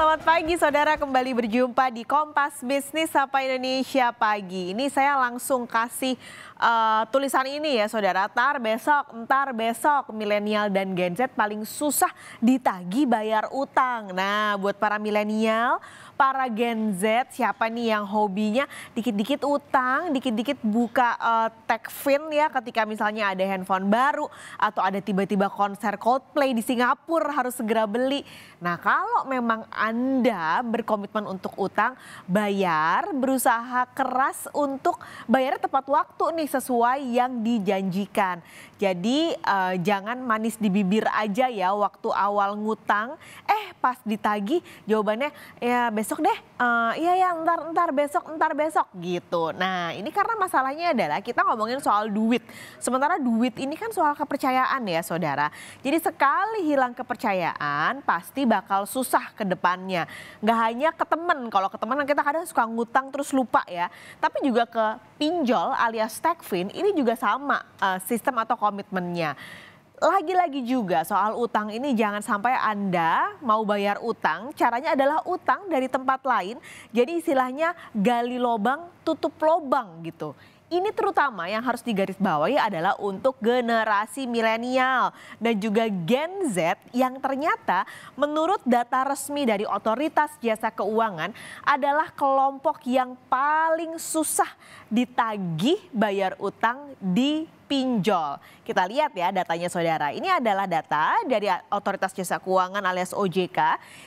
Selamat pagi saudara, kembali berjumpa di Kompas Bisnis Sapa Indonesia Pagi. Ini saya langsung kasih tulisan ini ya saudara, entar besok milenial dan Gen Z paling susah ditagih bayar utang. Nah buat para milenial, para Gen Z, siapa nih yang hobinya dikit-dikit utang, dikit-dikit buka Techfin ya ketika misalnya ada handphone baru atau ada tiba-tiba konser Coldplay di Singapura harus segera beli. Nah kalau memang Anda berkomitmen untuk utang, bayar, berusaha keras untuk bayar tepat waktu nih sesuai yang dijanjikan. Jadi jangan manis di bibir aja ya waktu awal ngutang, pas ditagih jawabannya ya besok deh, iya ya entar besok gitu. Nah ini karena masalahnya adalah kita ngomongin soal duit. Sementara duit ini kan soal kepercayaan ya saudara. Jadi sekali hilang kepercayaan pasti bakal susah ke depannya. Nggak hanya ke temen, kalau ke temen kita kadang suka ngutang terus lupa ya. Tapi juga ke pinjol alias Techfin ini juga sama sistem atau komitmennya. Lagi-lagi juga soal utang ini jangan sampai Anda mau bayar utang, caranya adalah utang dari tempat lain. Jadi istilahnya gali lobang, tutup lobang gitu. Ini terutama yang harus digarisbawahi adalah untuk generasi milenial dan juga Gen Z yang ternyata menurut data resmi dari Otoritas Jasa Keuangan adalah kelompok yang paling susah ditagih bayar utang di pinjol. Kita lihat ya datanya saudara. Ini adalah data dari Otoritas Jasa Keuangan alias OJK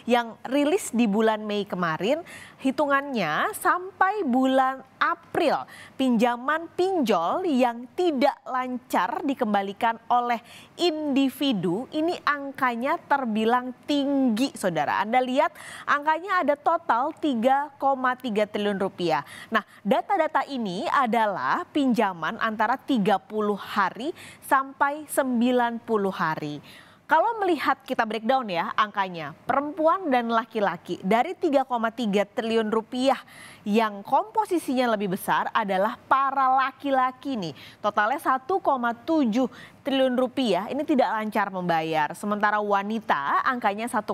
yang rilis di bulan Mei kemarin. Hitungannya sampai bulan April pinjaman pinjol yang tidak lancar dikembalikan oleh individu ini angkanya terbilang tinggi saudara. Anda lihat angkanya ada total 3,3 triliun rupiah. Nah data-data ini adalah pinjaman antara 30 hari sampai 90 hari. Kalau melihat kita breakdown ya angkanya, perempuan dan laki-laki dari 3,3 triliun rupiah yang komposisinya lebih besar adalah para laki-laki nih. Totalnya 1,7 triliun rupiah ini tidak lancar membayar. Sementara wanita angkanya 1,6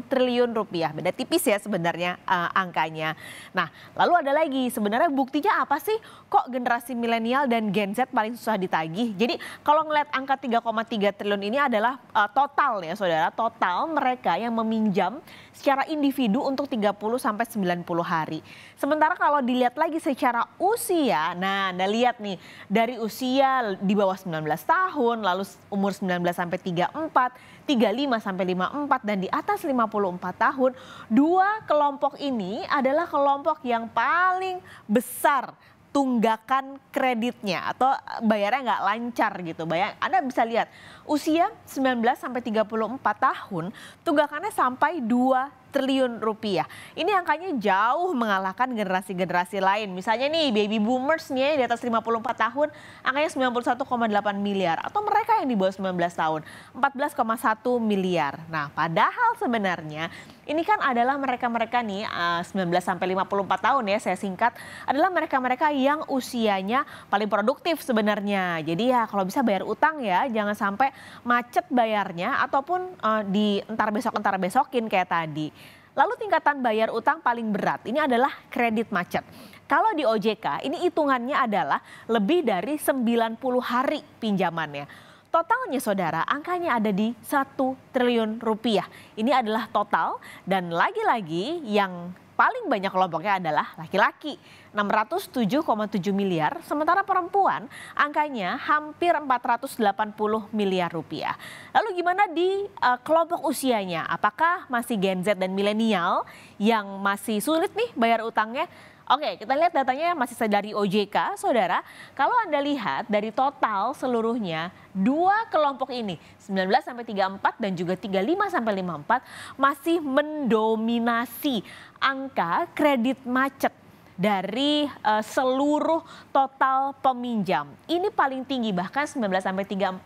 triliun rupiah. Beda tipis ya sebenarnya angkanya. Nah lalu ada lagi sebenarnya buktinya apa sih kok generasi milenial dan Gen Z paling susah ditagih. Jadi kalau ngeliat angka 3,3 triliun ini adalah total ya saudara, total mereka yang meminjam secara individu untuk 30 sampai 90 hari. Sementara kalau dilihat lagi secara usia, nah Anda lihat nih dari usia di bawah 19 tahun, lalu umur 19 sampai 34, 35 sampai 54 dan di atas 54 tahun, dua kelompok ini adalah kelompok yang paling besar tunggakan kreditnya atau bayarnya nggak lancar gitu. Anda bisa lihat usia 19 sampai 34 tahun tunggakannya sampai 2 triliun rupiah. Ini angkanya jauh mengalahkan generasi-generasi lain. Misalnya nih baby boomers nih di atas 54 tahun angkanya 91,8 miliar. Atau mereka yang di bawah 19 tahun 14,1 miliar. Nah padahal sebenarnya ini kan adalah mereka-mereka nih 19 sampai 54 tahun ya saya singkat. Adalah mereka-mereka yang usianya paling produktif sebenarnya. Jadi ya kalau bisa bayar utang ya jangan sampai macet bayarnya ataupun entar besokin kayak tadi. Lalu tingkatan bayar utang paling berat ini adalah kredit macet. Kalau di OJK ini hitungannya adalah lebih dari 90 hari pinjamannya. Totalnya saudara angkanya ada di 1 triliun rupiah. Ini adalah total dan lagi-lagi yang paling banyak kelompoknya adalah laki-laki 607,7 miliar. Sementara perempuan angkanya hampir 480 miliar rupiah. Lalu gimana di kelompok usianya? Apakah masih Gen Z dan milenial yang masih sulit nih bayar utangnya? Oke, kita lihat datanya masih dari OJK, saudara. Kalau Anda lihat dari total seluruhnya, dua kelompok ini, 19 sampai 34 dan juga 35 sampai 54 masih mendominasi angka kredit macet dari seluruh total peminjam. Ini paling tinggi bahkan 19 sampai 34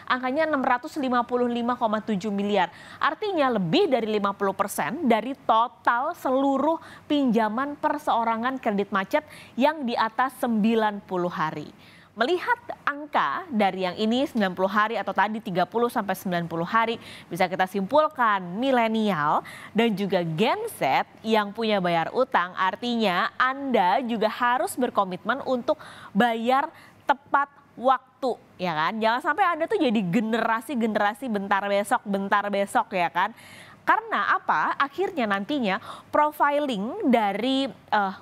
angkanya 655,7 miliar. Artinya lebih dari 50% dari total seluruh pinjaman perseorangan kredit macet yang di atas 90 hari. Melihat angka dari yang ini 90 hari atau tadi 30 sampai 90 hari, bisa kita simpulkan milenial dan juga Gen Z yang punya bayar utang, artinya Anda juga harus berkomitmen untuk bayar tepat waktu, ya kan? Jangan sampai Anda tuh jadi generasi bentar besok ya kan? Karena apa? Akhirnya nantinya profiling dari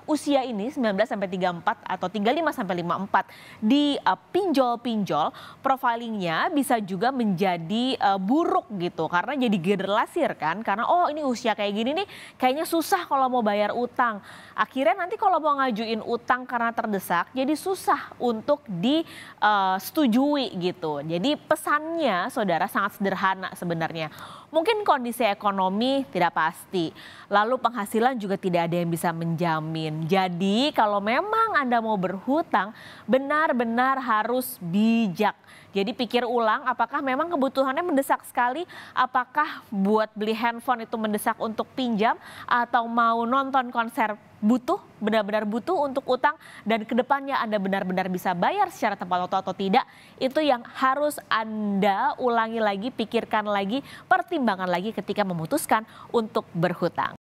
usia ini 19 sampai 34 atau 35 sampai 54 di pinjol-pinjol, profilingnya bisa juga menjadi buruk gitu karena jadi generalisir kan. Karena oh ini usia kayak gini nih kayaknya susah kalau mau bayar utang. Akhirnya nanti kalau mau ngajuin utang karena terdesak jadi susah untuk disetujui gitu. Jadi pesannya saudara sangat sederhana sebenarnya. Mungkin kondisi ekonomi tidak pasti, lalu penghasilan juga tidak ada yang bisa menjamin. Jadi kalau memang Anda mau berhutang, benar-benar harus bijak. Jadi pikir ulang apakah memang kebutuhannya mendesak sekali, apakah buat beli handphone itu mendesak untuk pinjam atau mau nonton konser benar-benar butuh untuk utang dan kedepannya Anda benar-benar bisa bayar secara tepat waktu atau tidak, itu yang harus Anda ulangi lagi, pikirkan lagi, pertimbangkan lagi ketika memutuskan untuk berhutang.